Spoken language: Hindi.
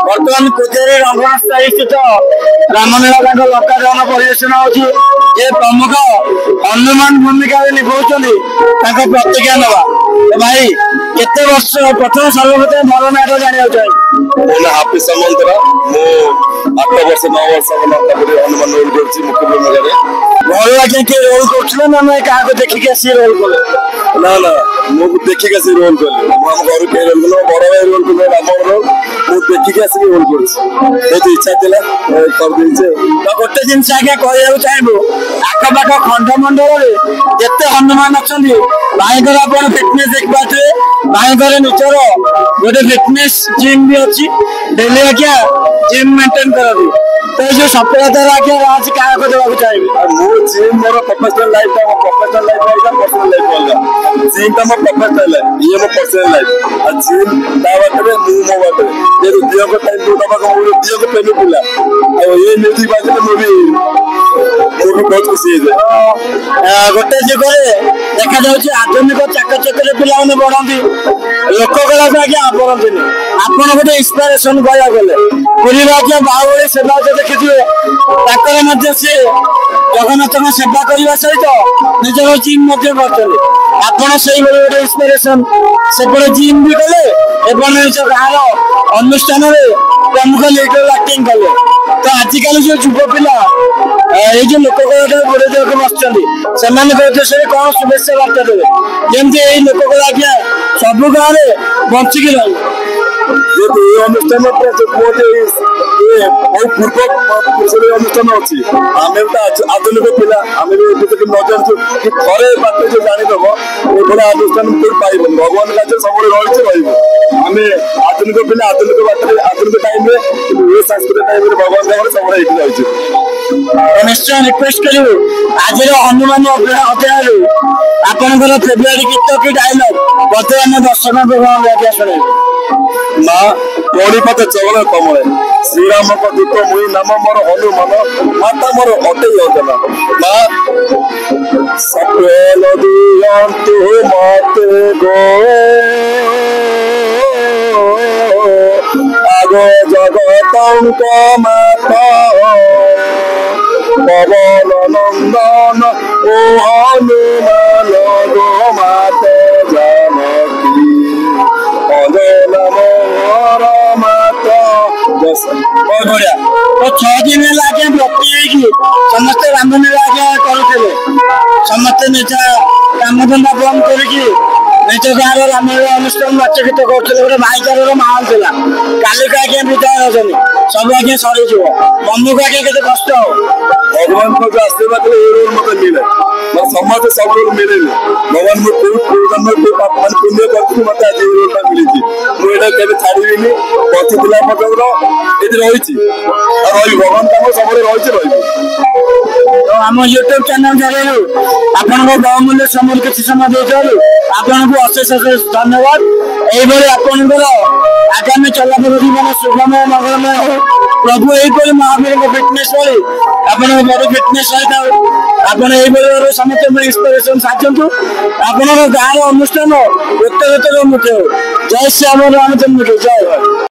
बर्तमान पूजारी रंगस्थली स्थित रामलीला लंका दहन परिवेशन होती प्रमुख हनुमान भूमिका निभाऊँ प्रतिज्ञा नवा भाई केते वर्ष प्रथम सर्वप्रथम भल नाटक जाना चाहिए हाफी सामंतर मु 8 वर्ष 9 वर्ष हनुमान रोल कर मुख्य भूमिका घर आज्ञा किए रोल कर ना क्या देखिक आसी रोल कले ना ना मुझे देखिक आसी रोल कली घर के रोल कल बड़ भाई रोल कल राम रोल मुझे देखिक आसिक रोल कर इच्छा था कर गोटे जिनस आज्ञा कहूँ चाहबू आखपाख खंडमंडल जिते हनुमान अच्छा भाईकर आप फिटनेस देखिए भाईकर निजर गोटे फिटनेस जिम भी अच्छी डेली आज्ञा जिम मेंटेन करती तो जो सफलता आज्ञा आज क्या देवा चाहिए मु जिम मोर प्रोफेशनल लाइफ प्रोफेशनल लाइफ अलग पर्सनल लाइफ अलग जिम टा मो प्रोफेशनल लाइफ ये मो पर्सनल लाइफ आ जिम ता बाटे मु मो बाटे ये दियो को टाइम दो दबा को दियो को पेमेंट मिला और ये नीति बाजे मु भी बहुत खुशी है गोटे जुगे देखा जाउछि आधुनिक चाकचक्य पिला माने बढ़ाती लोक कला आज्ञा आपरती आपन गोटे इंस्पिरेशन कहया गले पुरी आज्ञा बाहुबली सेवा देखिए सी जगन्नाथ सेवा करने सहित निजर जिम आपड़ से गोटे इंस्पिरेशन से जिम भी कले निज गाँव अनुष्ठान प्रमुख लीडर एक्टिंग कले तो आजिकल जो युव पिला ये जो लोक कला बुड़े देख बस उद्देश्य कौन शुभेच्छा बार्ता देवे जमी लोक कला आज्ञा सब गाँव में बचिकी रही अनुष्ठान पूर्व अनुष्ठान अच्छी आम आधुनिक पिला आम न जानू कि थे बात जो जानीदेव ये अनुष्ठान पाइब भगवान राज्य सब रही आम आधुनिक पिला आधुनिक बात आधुनिक टाइम सांस्कृतिक टाइम भगवान सब रही निश्चय रिक्वेस्ट करूँ आज हनुमान अध्याय आपंकर फेवरेट गीत कि डायलग बर्तमान दर्शक शुणे माँ गणिपत चरण कमले श्रीराम को दूत मुई नाम मोर हनुमान माता मोर अटे योजना माँ सफल दियंतु मते गो आगो जगतंक माता पवन नंदन ओ हनुमान गो माते जानकी बहुत बढ़िया तो 6 दिन आगे व्यक्ति समस्ते रामलीला आज्ञा करुले समस्ते निज कामधंदा बंद करके निज गाँव रामलीला अनुष्ठान नाच गीत करते गोटे भाईचार माहौल था काली को आज्ञा विदाय होनी सब आज्ञा सर मन को आज्ञा के कष्ट हो भगवान को जो आशीर्वाद रोल मत मिले समाज सब रोल मिले भगवान पुण्य करती मत आज रोल मिली मुझे छाड़बी बचीला पर्यटन रही भगवान सब रही आम यूट्यूब चैनल जरिए आपन बहुमूल्य समय किसी समय देते आपन को अशेष अशेष धन्यवाद यही आपंकर आगामी चलापी जीवन शुभमय मंगलमय हो प्रभु यही महावीर को फिटनेस वाली आपन बड़ फिटनेस रही आप समस्त इंस्पिरेशन साजु आप गाँव अनुष्ठान उत्तर मुख्य हो जय श्याम रामचंद्र जय।